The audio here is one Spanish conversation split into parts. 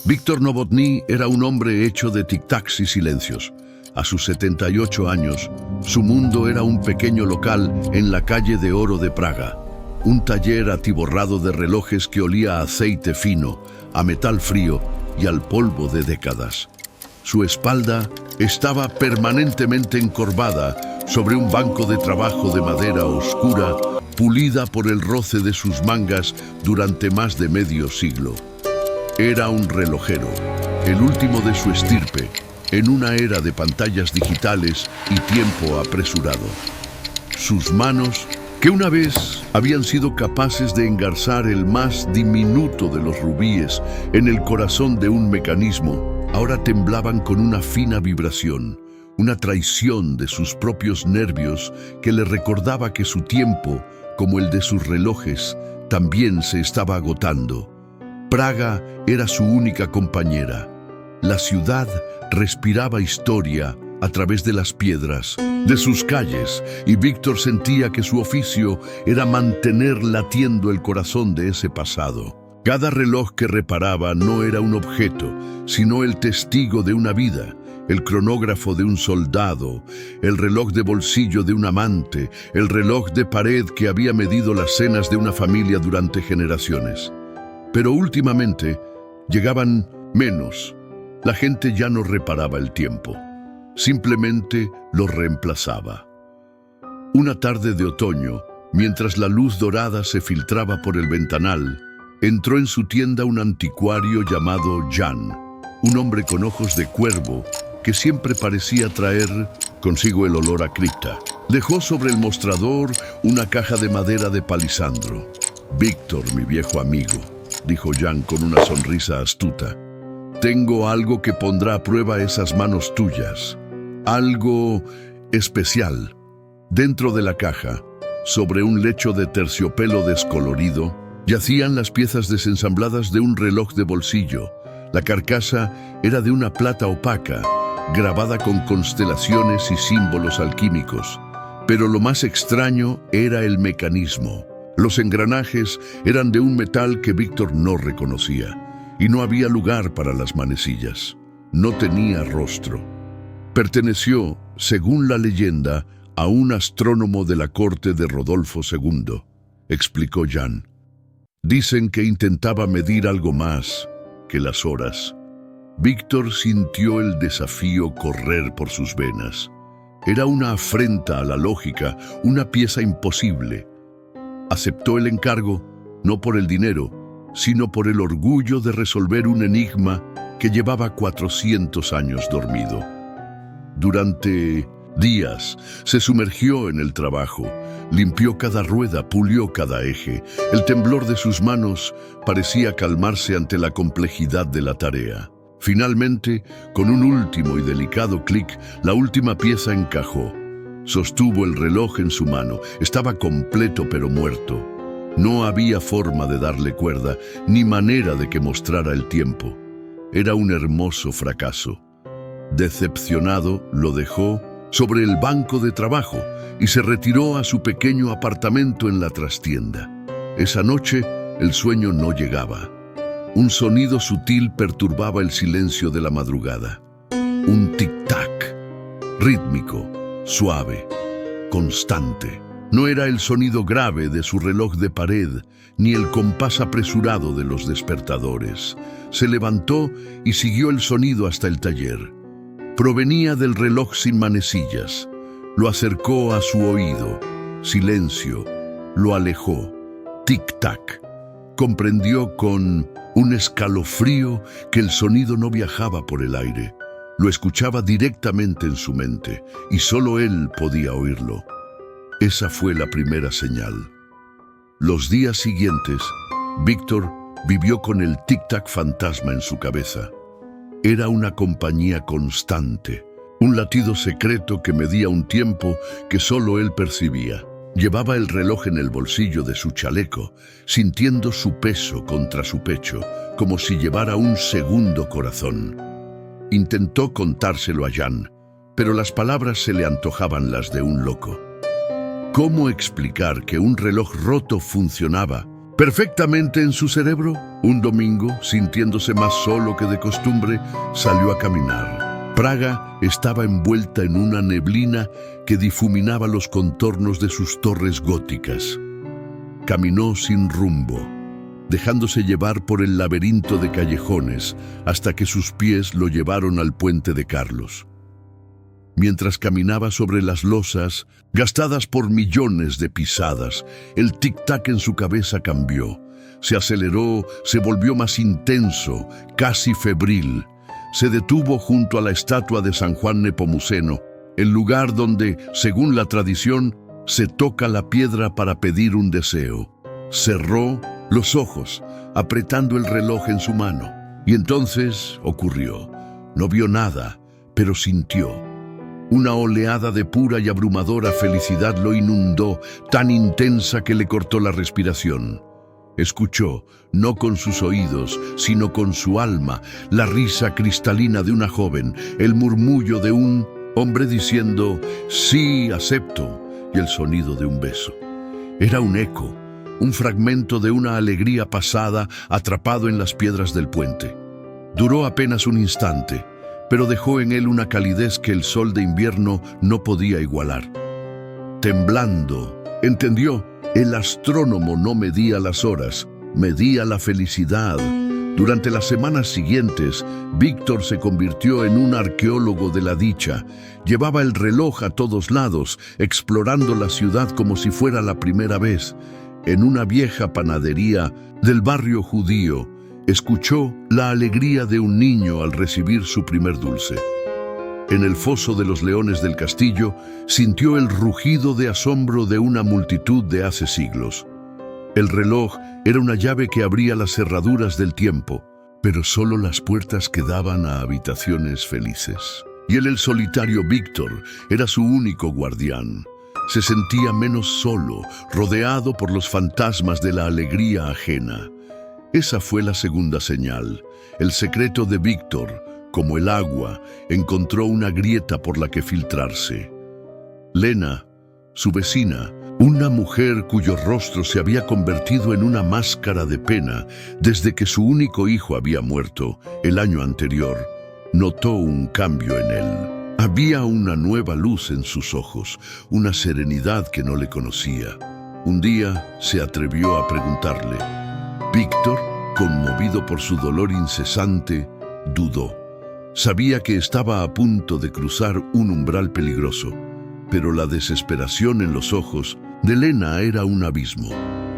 Víctor Novotny era un hombre hecho de tic-tacs y silencios. A sus 78 años, su mundo era un pequeño local en la calle de Oro de Praga. Un taller atiborrado de relojes que olía a aceite fino, a metal frío y al polvo de décadas. Su espalda estaba permanentemente encorvada sobre un banco de trabajo de madera oscura, pulida por el roce de sus mangas durante más de medio siglo. Era un relojero, el último de su estirpe, en una era de pantallas digitales y tiempo apresurado. Sus manos, que una vez habían sido capaces de engarzar el más diminuto de los rubíes en el corazón de un mecanismo, ahora temblaban con una fina vibración, una traición de sus propios nervios que le recordaba que su tiempo, como el de sus relojes, también se estaba agotando. Praga era su única compañera. La ciudad respiraba historia a través de las piedras de sus calles, y Víctor sentía que su oficio era mantener latiendo el corazón de ese pasado. Cada reloj que reparaba no era un objeto, sino el testigo de una vida, el cronógrafo de un soldado, el reloj de bolsillo de un amante, el reloj de pared que había medido las cenas de una familia durante generaciones. Pero últimamente llegaban menos. La gente ya no reparaba el tiempo, simplemente lo reemplazaba. Una tarde de otoño, mientras la luz dorada se filtraba por el ventanal, entró en su tienda un anticuario llamado Jan, un hombre con ojos de cuervo que siempre parecía traer consigo el olor a cripta. Dejó sobre el mostrador una caja de madera de palisandro. «Víctor, mi viejo amigo», dijo Jan con una sonrisa astuta, «tengo algo que pondrá a prueba esas manos tuyas. Algo especial». Dentro de la caja, sobre un lecho de terciopelo descolorido, yacían las piezas desensambladas de un reloj de bolsillo. La carcasa era de una plata opaca, grabada con constelaciones y símbolos alquímicos. Pero lo más extraño era el mecanismo. Los engranajes eran de un metal que Víctor no reconocía, y no había lugar para las manecillas. No tenía rostro. Perteneció, según la leyenda, a un astrónomo de la corte de Rodolfo II, explicó Jan. Dicen que intentaba medir algo más que las horas. Víctor sintió el desafío correr por sus venas. Era una afrenta a la lógica, una pieza imposible. Aceptó el encargo, no por el dinero, sino por el orgullo de resolver un enigma que llevaba 400 años dormido. Durante días se sumergió en el trabajo, limpió cada rueda, pulió cada eje. El temblor de sus manos parecía calmarse ante la complejidad de la tarea. Finalmente, con un último y delicado clic, la última pieza encajó. Sostuvo el reloj en su mano. Estaba completo pero muerto. No había forma de darle cuerda, ni manera de que mostrara el tiempo. Era un hermoso fracaso. Decepcionado, lo dejó sobre el banco de trabajo y se retiró a su pequeño apartamento en la trastienda. Esa noche, el sueño no llegaba. Un sonido sutil perturbaba el silencio de la madrugada. Un tic-tac, rítmico, suave, constante. No era el sonido grave de su reloj de pared, ni el compás apresurado de los despertadores. Se levantó y siguió el sonido hasta el taller. Provenía del reloj sin manecillas. Lo acercó a su oído. Silencio. Lo alejó. Tic-tac. Comprendió con un escalofrío que el sonido no viajaba por el aire. Lo escuchaba directamente en su mente, y solo él podía oírlo. Esa fue la primera señal. Los días siguientes, Víctor vivió con el tic-tac fantasma en su cabeza. Era una compañía constante, un latido secreto que medía un tiempo que solo él percibía. Llevaba el reloj en el bolsillo de su chaleco, sintiendo su peso contra su pecho, como si llevara un segundo corazón. Intentó contárselo a Jan, pero las palabras se le antojaban las de un loco. ¿Cómo explicar que un reloj roto funcionaba, perfectamente en su cerebro. Un domingo, sintiéndose más solo que de costumbre, salió a caminar. Praga estaba envuelta en una neblina que difuminaba los contornos de sus torres góticas. Caminó sin rumbo, dejándose llevar por el laberinto de callejones hasta que sus pies lo llevaron al puente de Carlos. Mientras caminaba sobre las losas, gastadas por millones de pisadas, el tic-tac en su cabeza cambió. Se aceleró, se volvió más intenso, casi febril. Se detuvo junto a la estatua de San Juan Nepomuceno, el lugar donde, según la tradición, se toca la piedra para pedir un deseo. Cerró los ojos, apretando el reloj en su mano. Y entonces ocurrió. No vio nada, pero sintió. Una oleada de pura y abrumadora felicidad lo inundó, tan intensa que le cortó la respiración. Escuchó, no con sus oídos, sino con su alma, la risa cristalina de una joven, el murmullo de un hombre diciendo, «Sí, acepto», y el sonido de un beso. Era un eco, un fragmento de una alegría pasada atrapado en las piedras del puente. Duró apenas un instante, pero dejó en él una calidez que el sol de invierno no podía igualar. Temblando, entendió, el astrónomo no medía las horas, medía la felicidad. Durante las semanas siguientes, Víctor se convirtió en un arqueólogo de la dicha. Llevaba el reloj a todos lados, explorando la ciudad como si fuera la primera vez. En una vieja panadería del barrio judío, escuchó la alegría de un niño al recibir su primer dulce. En el foso de los leones del castillo, sintió el rugido de asombro de una multitud de hace siglos. El reloj era una llave que abría las cerraduras del tiempo, pero solo las puertas que daban a habitaciones felices. Y él, el solitario Víctor, era su único guardián. Se sentía menos solo, rodeado por los fantasmas de la alegría ajena. Esa fue la segunda señal. El secreto de Víctor, como el agua, encontró una grieta por la que filtrarse. Lena, su vecina, una mujer cuyo rostro se había convertido en una máscara de pena desde que su único hijo había muerto el año anterior, notó un cambio en él. Había una nueva luz en sus ojos, una serenidad que no le conocía. Un día se atrevió a preguntarle. Víctor, conmovido por su dolor incesante, dudó. Sabía que estaba a punto de cruzar un umbral peligroso, pero la desesperación en los ojos de Lena era un abismo.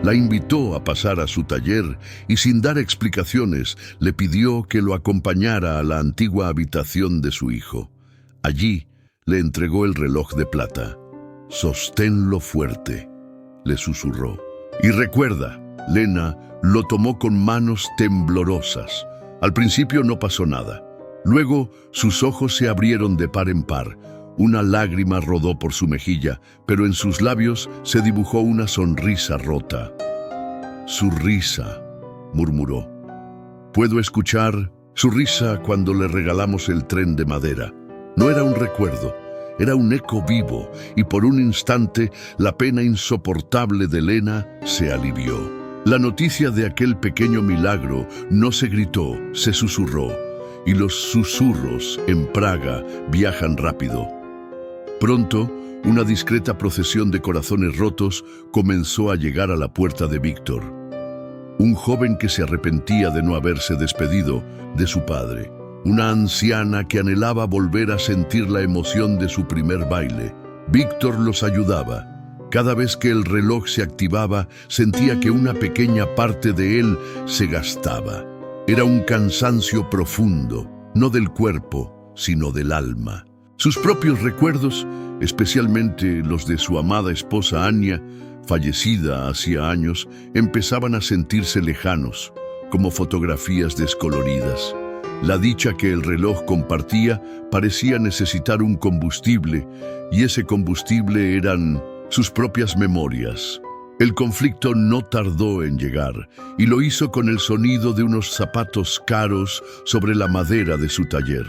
La invitó a pasar a su taller y sin dar explicaciones le pidió que lo acompañara a la antigua habitación de su hijo. Allí le entregó el reloj de plata. «Sosténlo fuerte», le susurró. «Y recuerda», Lena lo tomó con manos temblorosas. Al principio no pasó nada. Luego sus ojos se abrieron de par en par. Una lágrima rodó por su mejilla, pero en sus labios se dibujó una sonrisa rota. «Su risa», murmuró. «Puedo escuchar su risa cuando le regalamos el tren de madera». No era un recuerdo, era un eco vivo, y por un instante la pena insoportable de Lena se alivió. La noticia de aquel pequeño milagro no se gritó, se susurró, y los susurros en Praga viajan rápido. Pronto, una discreta procesión de corazones rotos comenzó a llegar a la puerta de Víctor. Un joven que se arrepentía de no haberse despedido de su padre. Una anciana que anhelaba volver a sentir la emoción de su primer baile. Víctor los ayudaba. Cada vez que el reloj se activaba, sentía que una pequeña parte de él se gastaba. Era un cansancio profundo, no del cuerpo, sino del alma. Sus propios recuerdos, especialmente los de su amada esposa Anya, fallecida hacía años, empezaban a sentirse lejanos, como fotografías descoloridas. La dicha que el reloj compartía parecía necesitar un combustible, y ese combustible eran sus propias memorias. El conflicto no tardó en llegar, y lo hizo con el sonido de unos zapatos caros sobre la madera de su taller.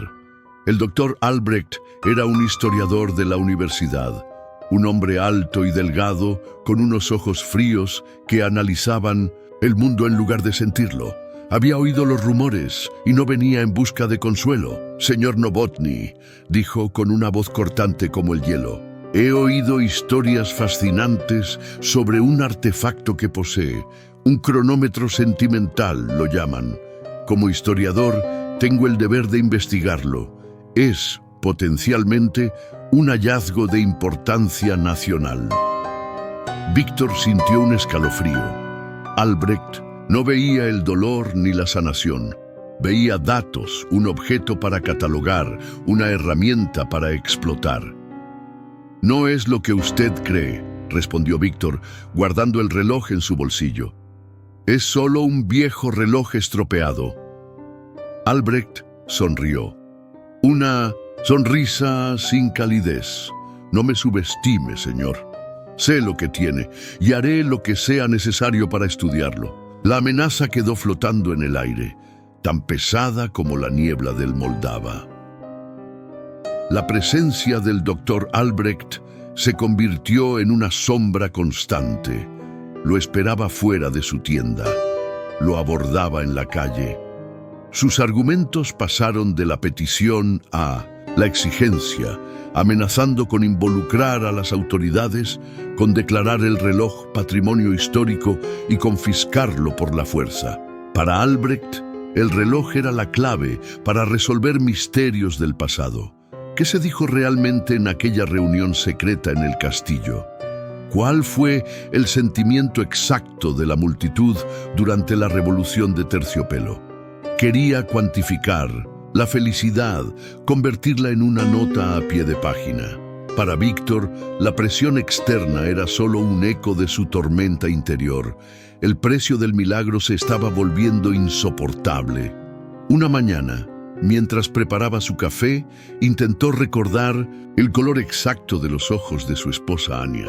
El doctor Albrecht era un historiador de la universidad, un hombre alto y delgado, con unos ojos fríos que analizaban el mundo en lugar de sentirlo. Había oído los rumores y no venía en busca de consuelo. Señor Novotny, dijo con una voz cortante como el hielo, he oído historias fascinantes sobre un artefacto que posee, un cronómetro sentimental, lo llaman. Como historiador, tengo el deber de investigarlo. Es, potencialmente, un hallazgo de importancia nacional. Víctor sintió un escalofrío. Albrecht no veía el dolor ni la sanación. Veía datos, un objeto para catalogar, una herramienta para explotar. No es lo que usted cree, respondió Víctor, guardando el reloj en su bolsillo. Es solo un viejo reloj estropeado. Albrecht sonrió. Una sonrisa sin calidez. No me subestime, señor. Sé lo que tiene y haré lo que sea necesario para estudiarlo. La amenaza quedó flotando en el aire, tan pesada como la niebla del Moldava. La presencia del doctor Albrecht se convirtió en una sombra constante. Lo esperaba fuera de su tienda. Lo abordaba en la calle. Sus argumentos pasaron de la petición a la exigencia, amenazando con involucrar a las autoridades, con declarar el reloj patrimonio histórico y confiscarlo por la fuerza. Para Albrecht, el reloj era la clave para resolver misterios del pasado. ¿Qué se dijo realmente en aquella reunión secreta en el castillo? ¿Cuál fue el sentimiento exacto de la multitud durante la Revolución de Terciopelo? Quería cuantificar la felicidad, convertirla en una nota a pie de página. Para Víctor, la presión externa era solo un eco de su tormenta interior. El precio del milagro se estaba volviendo insoportable. Una mañana, mientras preparaba su café, intentó recordar el color exacto de los ojos de su esposa Anya.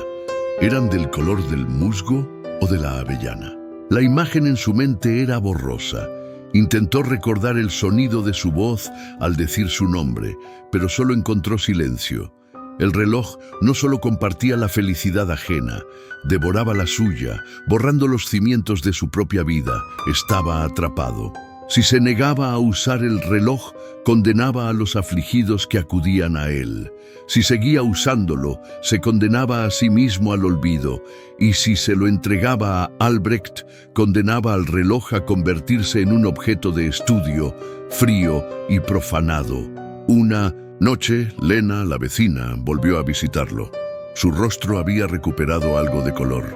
¿Eran del color del musgo o de la avellana? La imagen en su mente era borrosa. Intentó recordar el sonido de su voz al decir su nombre, pero solo encontró silencio. El reloj no solo compartía la felicidad ajena, devoraba la suya, borrando los cimientos de su propia vida. Estaba atrapado. Si se negaba a usar el reloj, condenaba a los afligidos que acudían a él. Si seguía usándolo, se condenaba a sí mismo al olvido. Y si se lo entregaba a Albrecht, condenaba al reloj a convertirse en un objeto de estudio, frío y profanado. Una noche, Lena, la vecina, volvió a visitarlo. Su rostro había recuperado algo de color.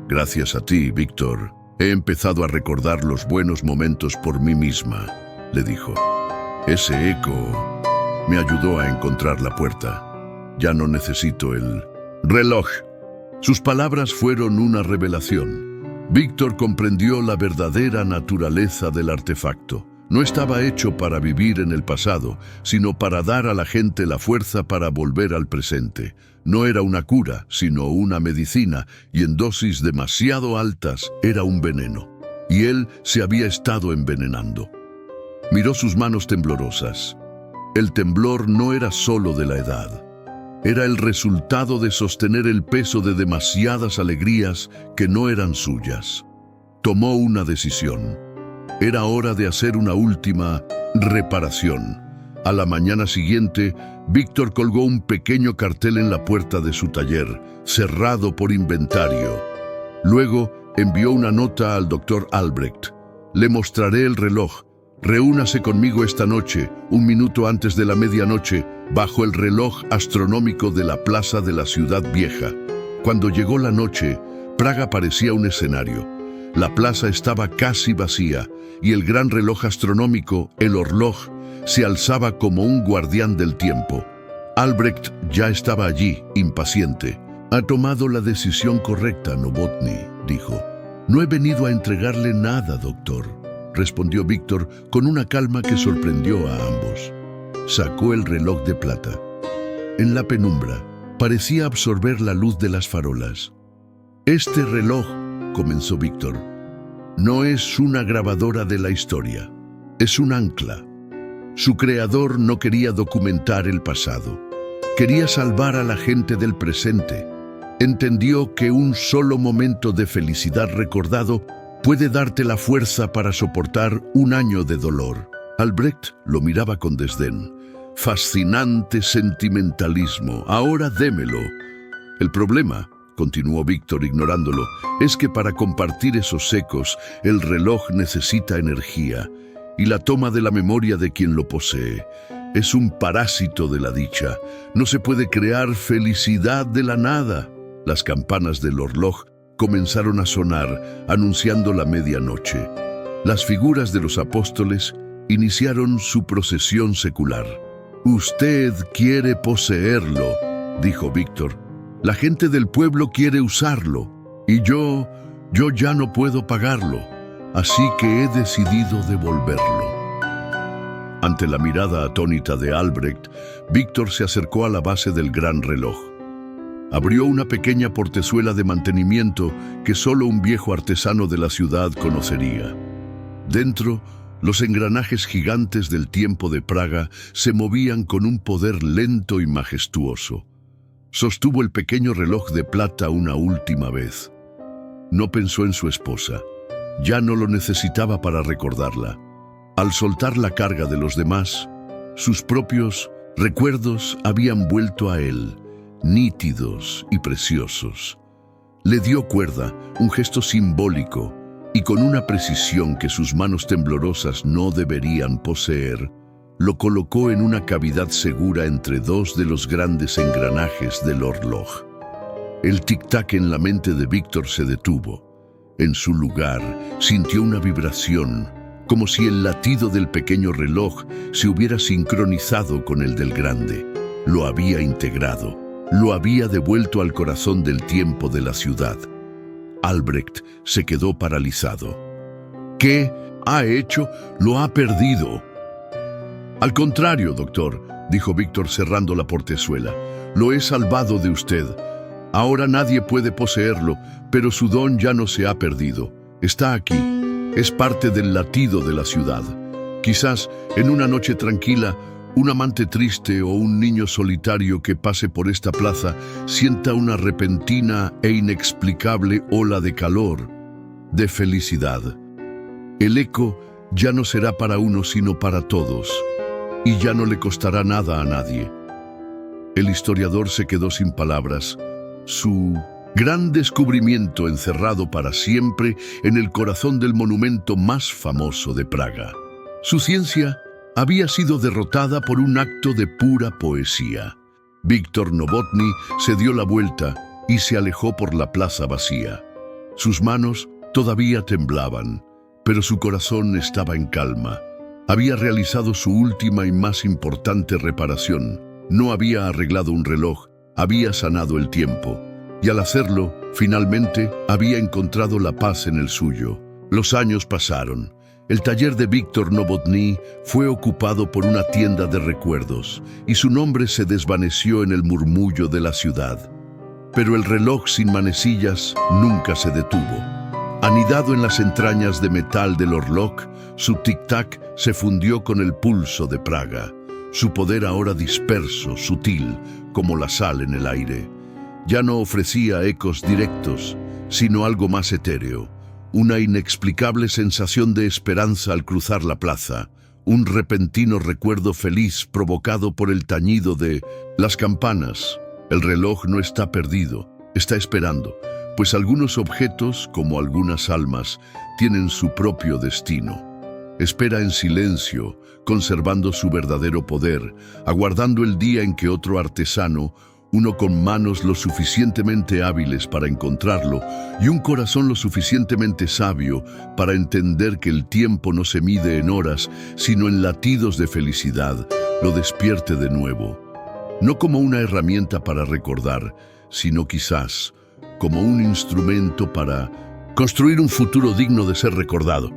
Gracias a ti, Víctor, he empezado a recordar los buenos momentos por mí misma, le dijo. Ese eco me ayudó a encontrar la puerta. Ya no necesito el reloj. Sus palabras fueron una revelación. Víctor comprendió la verdadera naturaleza del artefacto. No estaba hecho para vivir en el pasado, sino para dar a la gente la fuerza para volver al presente. No era una cura, sino una medicina, y en dosis demasiado altas era un veneno. Y él se había estado envenenando. Miró sus manos temblorosas. El temblor no era solo de la edad. Era el resultado de sostener el peso de demasiadas alegrías que no eran suyas. Tomó una decisión. Era hora de hacer una última reparación. A la mañana siguiente, Víctor colgó un pequeño cartel en la puerta de su taller, cerrado por inventario. Luego envió una nota al doctor Albrecht. Le mostraré el reloj. Reúnase conmigo esta noche, 1 minuto antes de la medianoche, bajo el reloj astronómico de la plaza de la ciudad vieja. Cuando llegó la noche, Praga parecía un escenario. La plaza estaba casi vacía y el gran reloj astronómico, el Orloj, se alzaba como un guardián del tiempo. Albrecht ya estaba allí, impaciente. Ha tomado la decisión correcta, Novotny, dijo. No he venido a entregarle nada, doctor, respondió Víctor con una calma que sorprendió a ambos. Sacó el reloj de plata. En la penumbra, parecía absorber la luz de las farolas. Este reloj, comenzó Víctor, no es una grabadora de la historia, es un ancla. Su creador no quería documentar el pasado, quería salvar a la gente del presente. Entendió que un solo momento de felicidad recordado puede darte la fuerza para soportar un año de dolor. Albrecht lo miraba con desdén. Fascinante sentimentalismo. Ahora démelo. El problema, continuó Víctor ignorándolo, es que para compartir esos ecos, el reloj necesita energía, y la toma de la memoria de quien lo posee. Es un parásito de la dicha. No se puede crear felicidad de la nada. Las campanas del reloj comenzaron a sonar, anunciando la medianoche. Las figuras de los apóstoles iniciaron su procesión secular. «Usted quiere poseerlo», dijo Víctor. «La gente del pueblo quiere usarlo, y yo ya no puedo pagarlo, así que he decidido devolverlo». Ante la mirada atónita de Albrecht, Víctor se acercó a la base del gran reloj. Abrió una pequeña portezuela de mantenimiento que solo un viejo artesano de la ciudad conocería. Dentro, los engranajes gigantes del tiempo de Praga se movían con un poder lento y majestuoso. Sostuvo el pequeño reloj de plata una última vez. No pensó en su esposa. Ya no lo necesitaba para recordarla. Al soltar la carga de los demás, sus propios recuerdos habían vuelto a él, nítidos y preciosos. Le dio cuerda, un gesto simbólico, y con una precisión que sus manos temblorosas no deberían poseer, lo colocó en una cavidad segura entre dos de los grandes engranajes del reloj. El tic-tac en la mente de Víctor se detuvo. En su lugar, sintió una vibración, como si el latido del pequeño reloj se hubiera sincronizado con el del grande. Lo había integrado, lo había devuelto al corazón del tiempo de la ciudad. Albrecht se quedó paralizado. ¿Qué ha hecho? Lo ha perdido. Al contrario, doctor, dijo Víctor cerrando la portezuela. Lo he salvado de usted. Ahora nadie puede poseerlo, pero su don ya no se ha perdido. Está aquí. Es parte del latido de la ciudad. Quizás en una noche tranquila, un amante triste o un niño solitario que pase por esta plaza sienta una repentina e inexplicable ola de calor, de felicidad. El eco ya no será para uno sino para todos, y ya no le costará nada a nadie. El historiador se quedó sin palabras. Su gran descubrimiento encerrado para siempre en el corazón del monumento más famoso de Praga. Su ciencia había sido derrotada por un acto de pura poesía. Víctor Novotny se dio la vuelta y se alejó por la plaza vacía. Sus manos todavía temblaban, pero su corazón estaba en calma. Había realizado su última y más importante reparación. No había arreglado un reloj, había sanado el tiempo. Y al hacerlo, finalmente, había encontrado la paz en el suyo. Los años pasaron. El taller de Víctor Novotny fue ocupado por una tienda de recuerdos, y su nombre se desvaneció en el murmullo de la ciudad. Pero el reloj sin manecillas nunca se detuvo. Anidado en las entrañas de metal del reloj, su tic-tac se fundió con el pulso de Praga. Su poder ahora disperso, sutil, como la sal en el aire. Ya no ofrecía ecos directos, sino algo más etéreo. Una inexplicable sensación de esperanza al cruzar la plaza. Un repentino recuerdo feliz provocado por el tañido de las campanas. El reloj no está perdido, está esperando, pues algunos objetos, como algunas almas, tienen su propio destino. Espera en silencio, conservando su verdadero poder, aguardando el día en que otro artesano, uno con manos lo suficientemente hábiles para encontrarlo y un corazón lo suficientemente sabio para entender que el tiempo no se mide en horas, sino en latidos de felicidad, lo despierte de nuevo. No como una herramienta para recordar, sino quizás como un instrumento para construir un futuro digno de ser recordado.